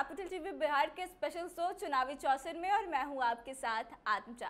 Capital TV Bihar के special show चुनावी चौसर में और मैं हूं आपके साथ आत्मजा।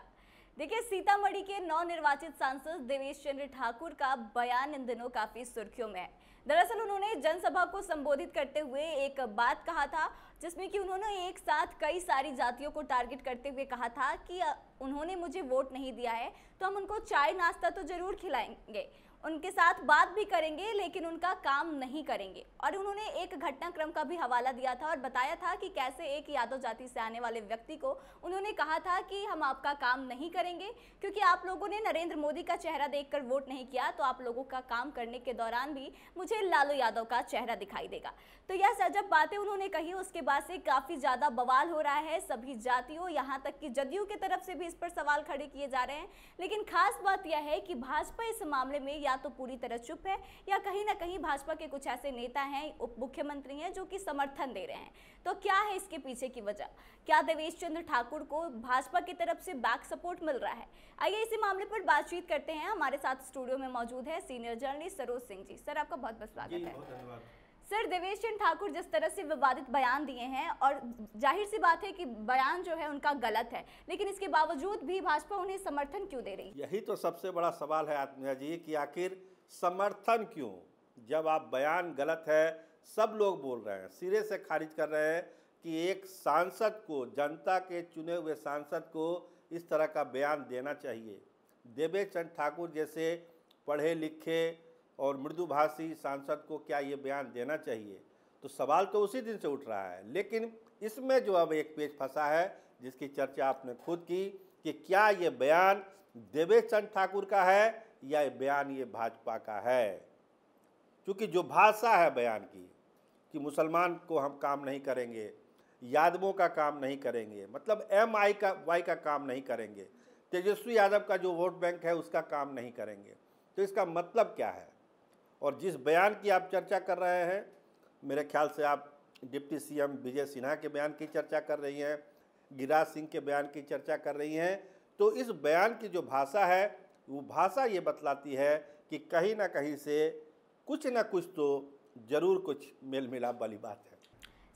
देखिए, सीतामढ़ी के नवनिर्वाचित सांसद देवेश चंद्र ठाकुर का बयान इन दिनों काफी सुर्खियों में है। दरअसल उन्होंने जनसभा को संबोधित करते हुए एक बात कहा था, जिसमें कि उन्होंने एक साथ कई सारी जातियों को टारगेट करते हुए कहा था कि उन्होंने मुझे वोट नहीं दिया है तो हम उनको चाय नाश्ता तो जरूर खिलाएंगे, उनके साथ बात भी करेंगे, लेकिन उनका काम नहीं करेंगे। और उन्होंने एक घटनाक्रम का भी हवाला दिया था और बताया था कि कैसे एक यादव जाति से आने वाले व्यक्ति को उन्होंने कहा था कि हम आपका काम नहीं करेंगे, क्योंकि आप लोगों ने नरेंद्र मोदी का चेहरा देखकर वोट नहीं किया, तो आप लोगों का काम करने के दौरान भी मुझे लालू यादव का चेहरा दिखाई देगा। तो यह जब बातें उन्होंने कही, उसके बाद से काफी ज्यादा बवाल हो रहा है। सभी जातियों, यहाँ तक कि जदयू की तरफ से भी इस पर सवाल खड़े किए जा रहे हैं। लेकिन खास बात यह है कि भाजपा इस मामले में या तो पूरी तरह चुप है या कहीं ना कहीं भाजपा के कुछ ऐसे नेता हैं, उप मुख्यमंत्री हैं, जो कि समर्थन दे रहे हैं। तो क्या है इसके पीछे की वजह? क्या देवेश चंद्र ठाकुर को भाजपा की तरफ से बैक सपोर्ट मिल रहा है? आइए इसी मामले पर बातचीत करते हैं। हमारे साथ स्टूडियो में मौजूद है senior journalist Saroj Singh ji. Sir, आपका बहुत बहुत स्वागत है। सर, देवेश चंद्र ठाकुर जिस तरह से विवादित बयान दिए हैं, और जाहिर सी बात है कि बयान जो है उनका गलत है, लेकिन इसके बावजूद भी भाजपा उन्हें समर्थन क्यों दे रही है? यही तो सबसे बड़ा सवाल है आत्मीय जी कि आखिर समर्थन क्यों? जब आप बयान गलत है, सब लोग बोल रहे हैं, सिरे से खारिज कर रहे हैं कि एक सांसद को, जनता के चुने हुए सांसद को इस तरह का बयान देना चाहिए। देवेश चंद्र ठाकुर जैसे पढ़े लिखे और मृदुभाषी सांसद को क्या ये बयान देना चाहिए? तो सवाल तो उसी दिन से उठ रहा है। लेकिन इसमें जो अब एक पेच फंसा है, जिसकी चर्चा आपने खुद की, कि क्या ये बयान देवेश चंद्र ठाकुर का है या बयान ये भाजपा का है। क्योंकि जो भाषा है बयान की कि मुसलमान को हम काम नहीं करेंगे, यादवों का काम नहीं करेंगे, मतलब वाई का काम नहीं करेंगे, तेजस्वी यादव का जो वोट बैंक है उसका काम नहीं करेंगे, तो इसका मतलब क्या है? और जिस बयान की आप चर्चा कर रहे हैं, मेरे ख्याल से आप डिप्टी सीएम विजय सिन्हा के बयान की चर्चा कर रही हैं, गिरिराज सिंह के बयान की चर्चा कर रही हैं। तो इस बयान की जो भाषा है, वो भाषा ये बतलाती है कि कहीं ना कहीं से कुछ ना कुछ तो जरूर कुछ मेल मिलाप वाली बात है।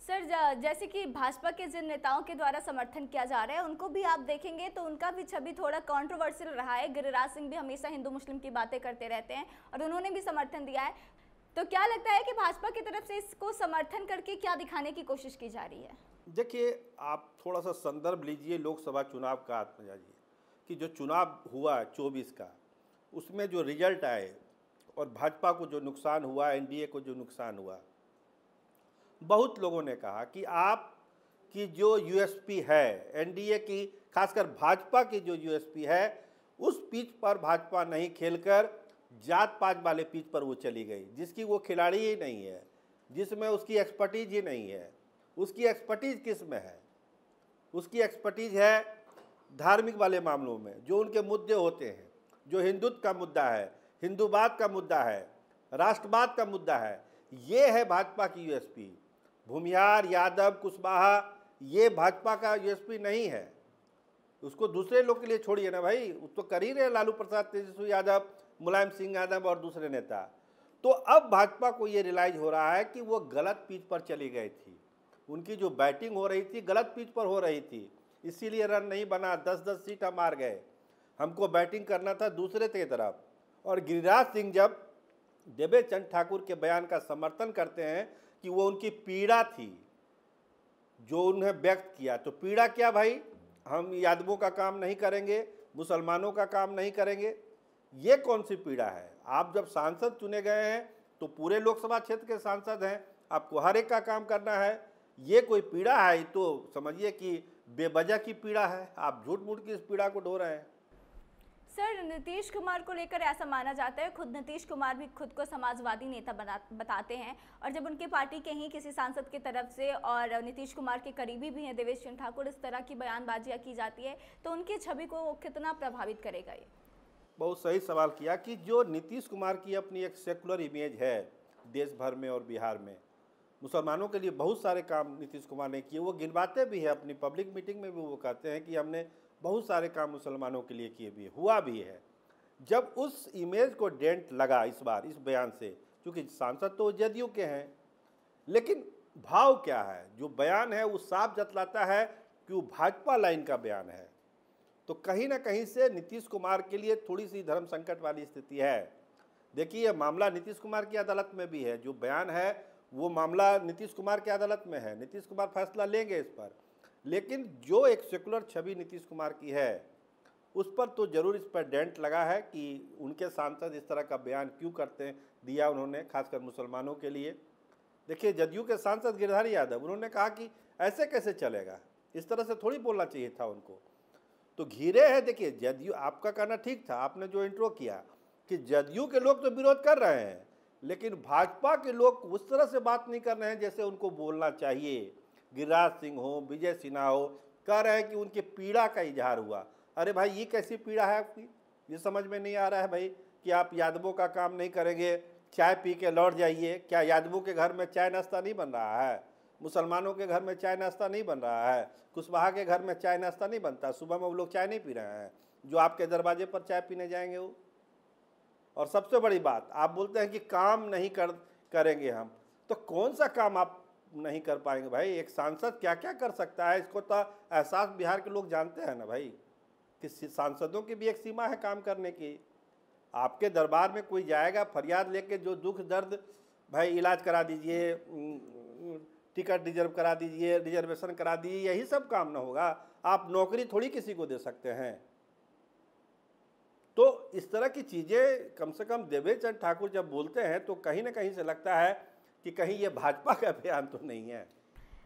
सर, जैसे कि भाजपा के जिन नेताओं के द्वारा समर्थन किया जा रहा है, उनको भी आप देखेंगे तो उनका भी छवि थोड़ा कंट्रोवर्शियल रहा है। गिरिराज सिंह भी हमेशा हिंदू मुस्लिम की बातें करते रहते हैं और उन्होंने भी समर्थन दिया है। तो क्या लगता है कि भाजपा की तरफ से इसको समर्थन करके क्या दिखाने की कोशिश की जा रही है? देखिए, आप थोड़ा सा संदर्भ लीजिए लोकसभा चुनाव का, आत्मजा जी, कि जो चुनाव हुआ 24 का, उसमें जो रिजल्ट आए और भाजपा को जो नुकसान हुआ, एनडीए को जो नुकसान हुआ, बहुत लोगों ने कहा कि आप की जो यूएसपी है एनडीए की, खासकर भाजपा की जो यूएसपी है, उस पिच पर भाजपा नहीं खेलकर जात पात वाले पिच पर वो चली गई, जिसकी वो खिलाड़ी ही नहीं है, जिसमें उसकी एक्सपर्टीज ही नहीं है। उसकी एक्सपर्टीज किस में है? उसकी एक्सपर्टीज है धार्मिक वाले मामलों में, जो उनके मुद्दे होते हैं, जो हिंदुत्व का मुद्दा है, हिंदूवाद का मुद्दा है, राष्ट्रवाद का मुद्दा है। ये है भाजपा की यूएसपी। भूमिहार, यादव, कुशवाहा, ये भाजपा का यूएसपी नहीं है। उसको दूसरे लोग के लिए छोड़िए ना भाई, वो तो कर ही रहे लालू प्रसाद, तेजस्वी यादव, मुलायम सिंह यादव और दूसरे नेता। तो अब भाजपा को ये रियलाइज हो रहा है कि वो गलत पिच पर चली गई थी। उनकी जो बैटिंग हो रही थी गलत पिच पर हो रही थी, इसीलिए रन नहीं बना, 10-10 सीट हम हार गए। हमको बैटिंग करना था दूसरे की तरफ। और गिरिराज सिंह जब देवेश चंद्र ठाकुर के बयान का समर्थन करते हैं कि वो उनकी पीड़ा थी जो उन्हें व्यक्त किया, तो पीड़ा क्या भाई? हम यादवों का काम नहीं करेंगे, मुसलमानों का काम नहीं करेंगे, ये कौन सी पीड़ा है? आप जब सांसद चुने गए हैं तो पूरे लोकसभा क्षेत्र के सांसद हैं, आपको हर एक का काम करना है। ये कोई पीड़ा है तो समझिए कि बेवजह की पीड़ा है, आप झूठ मूठ की इस पीड़ा को ढो रहे हैं। सर, नीतीश कुमार को लेकर ऐसा माना जाता है, खुद नीतीश कुमार भी खुद को समाजवादी नेता बताते हैं, और जब उनके पार्टी के ही किसी सांसद की तरफ से, और नीतीश कुमार के करीबी भी हैं देवेश चंद्र ठाकुर, इस तरह की बयानबाजियां की जाती है, तो उनकी छवि को कितना प्रभावित करेगा ये? बहुत सही सवाल किया कि जो नीतीश कुमार की अपनी एक सेकुलर इमेज है देश भर में और बिहार में, मुसलमानों के लिए बहुत सारे काम नीतीश कुमार ने किए। वो गिनवाते भी है अपनी पब्लिक मीटिंग में भी, वो कहते हैं कि हमने बहुत सारे काम मुसलमानों के लिए किए भी, हुआ भी है। जब उस इमेज को डेंट लगा इस बार इस बयान से, क्योंकि सांसद तो जदयू के हैं, लेकिन भाव क्या है, जो बयान है वो साफ जतलाता है कि वो भाजपा लाइन का बयान है। तो कहीं ना कहीं से नीतीश कुमार के लिए थोड़ी सी धर्म संकट वाली स्थिति है। देखिए, यह मामला नीतीश कुमार की अदालत में भी है, जो बयान है वो मामला नीतीश कुमार की अदालत में है, नीतीश कुमार फैसला लेंगे इस पर। लेकिन जो एक सेकुलर छवि नीतीश कुमार की है उस पर तो जरूर इस पर डेंट लगा है कि उनके सांसद इस तरह का बयान क्यों करते दिया उन्होंने, खासकर मुसलमानों के लिए। देखिए, जदयू के सांसद गिरिधारी यादव, उन्होंने कहा कि ऐसे कैसे चलेगा, इस तरह से थोड़ी बोलना चाहिए था उनको। तो घिरे हैं। देखिए, जदयू, आपका कहना ठीक था, आपने जो इंट्रो किया कि जदयू के लोग तो विरोध कर रहे हैं, लेकिन भाजपा के लोग उस तरह से बात नहीं कर रहे हैं जैसे उनको बोलना चाहिए। गिरिराज सिंह हो, विजय सिन्हा हो, कह रहे हैं कि उनके पीड़ा का इजहार हुआ। अरे भाई, ये कैसी पीड़ा है आपकी, ये समझ में नहीं आ रहा है भाई कि आप यादवों का काम नहीं करेंगे, चाय पी के लौट जाइए। क्या यादवों के घर में चाय नाश्ता नहीं बन रहा है? मुसलमानों के घर में चाय नाश्ता नहीं बन रहा है? कुशवाहा के घर में चाय नाश्ता नहीं बनता? सुबह में वो लोग चाय नहीं पी रहे हैं जो आपके दरवाजे पर चाय पीने जाएंगे वो? और सबसे बड़ी बात, आप बोलते हैं कि काम नहीं करेंगे हम, तो कौन सा काम आप नहीं कर पाएंगे भाई? एक सांसद क्या क्या कर सकता है, इसको तो एहसास बिहार के लोग जानते हैं ना भाई, कि सांसदों की भी एक सीमा है काम करने की। आपके दरबार में कोई जाएगा फरियाद लेके, जो दुख दर्द, भाई इलाज करा दीजिए, टिकट रिजर्व करा दीजिए, रिजर्वेशन करा दीजिए, यही सब काम ना होगा। आप नौकरी थोड़ी किसी को दे सकते हैं। तो इस तरह की चीज़ें कम से कम देवेश चंद्र ठाकुर जब बोलते हैं तो कहीं ना कहीं से लगता है कि कहीं ये भाजपा का बयान तो नहीं है।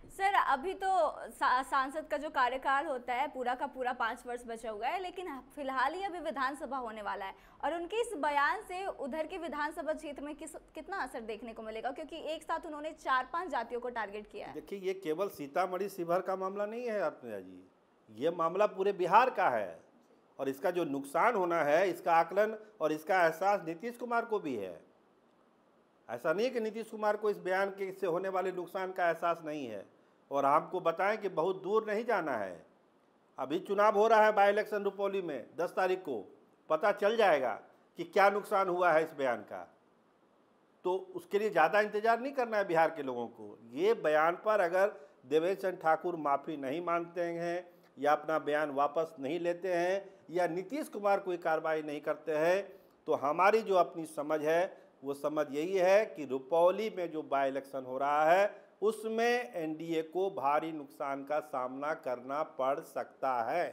सर, अभी तो सांसद का जो कार्यकाल होता है पूरा का पूरा 5 वर्ष बचा हुआ है, लेकिन फिलहाल ही अभी विधानसभा होने वाला है और उनके इस बयान से उधर के विधानसभा क्षेत्र में कितना असर देखने को मिलेगा, क्योंकि एक साथ उन्होंने 4-5 जातियों को टारगेट किया है। देखिए, ये केवल सीतामढ़ी शिवहर का मामला नहीं है आत्मजा जी, ये मामला पूरे बिहार का है और इसका जो नुकसान होना है, इसका आकलन और इसका एहसास नीतीश कुमार को भी है। ऐसा नहीं है कि नीतीश कुमार को इस बयान के से होने वाले नुकसान का एहसास नहीं है। और आपको बताएं कि बहुत दूर नहीं जाना है, अभी चुनाव हो रहा है बाई इलेक्शन रुपौली में 10 तारीख को, पता चल जाएगा कि क्या नुकसान हुआ है इस बयान का। तो उसके लिए ज़्यादा इंतजार नहीं करना है बिहार के लोगों को। ये बयान पर अगर देवेश चंद्र ठाकुर माफ़ी नहीं मानते हैं या अपना बयान वापस नहीं लेते हैं या नीतीश कुमार कोई कार्रवाई नहीं करते हैं, तो हमारी जो अपनी समझ है वो समझ यही है कि रुपौली में जो बाई इलेक्शन हो रहा है उसमें एनडीए को भारी नुकसान का सामना करना पड़ सकता है।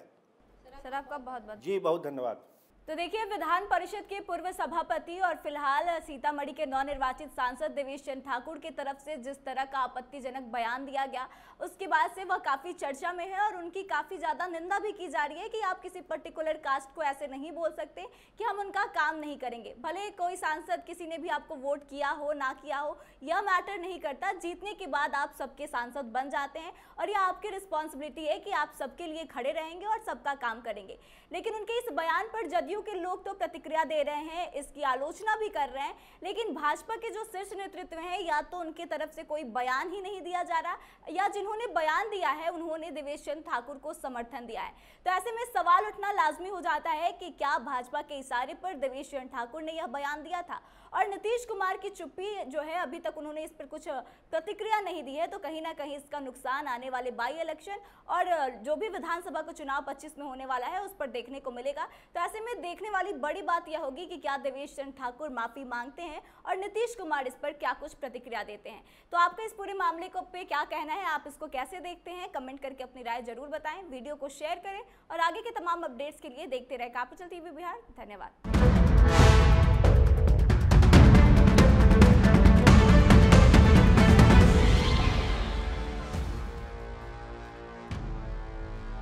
सर, आपका बहुत बहुत जी, बहुत धन्यवाद। तो देखिए, विधान परिषद के पूर्व सभापति और फिलहाल सीतामढ़ी के नवनिर्वाचित सांसद देवेश चंद्र ठाकुर की तरफ से जिस तरह का आपत्तिजनक बयान दिया गया, उसके बाद से वह काफी चर्चा में है और उनकी काफी ज्यादा निंदा भी की जा रही है कि आप किसी पर्टिकुलर कास्ट को ऐसे नहीं बोल सकते कि हम उनका काम नहीं करेंगे। भले कोई सांसद, किसी ने भी आपको वोट किया हो ना किया हो, यह मैटर नहीं करता। जीतने के बाद आप सबके सांसद बन जाते हैं और यह आपकी रिस्पॉन्सिबिलिटी है कि आप सबके लिए खड़े रहेंगे और सबका काम करेंगे। लेकिन उनके इस बयान पर जदयू के लोग तो प्रतिक्रिया दे रहे हैं, इसकी आलोचना भी कर रहे हैं, लेकिन भाजपा के जो शीर्ष नेतृत्व है, या तो उनके तरफ से कोई बयान ही नहीं दिया जा रहा, या जिन्होंने बयान दिया है उन्होंने देवेश चंद्र ठाकुर को समर्थन दिया है। तो ऐसे में सवाल उठना लाजमी हो जाता है कि क्या भाजपा के इशारे पर देवेश चंद्र ठाकुर ने यह बयान दिया था? और नीतीश कुमार की चुप्पी जो है, अभी तक उन्होंने इस पर कुछ प्रतिक्रिया नहीं दी है, तो कहीं ना कहीं इसका नुकसान आने वाले बाई इलेक्शन और जो भी विधानसभा का चुनाव 25 में होने वाला है उस पर देखने को मिलेगा। तो ऐसे में देखने वाली बड़ी बात यह होगी कि क्या देवेश चंद्र ठाकुर माफी मांगते हैं और नीतीश कुमार इस पर क्या कुछ प्रतिक्रिया देते हैं। तो आपका इस पूरे मामले को पे क्या कहना है, आप इसको कैसे देखते हैं, कमेंट करके अपनी राय जरूर बताएं, वीडियो को शेयर करें और आगे के तमाम अपडेट्स के लिए देखते रहे कैपिटल टीवी बिहार। धन्यवाद।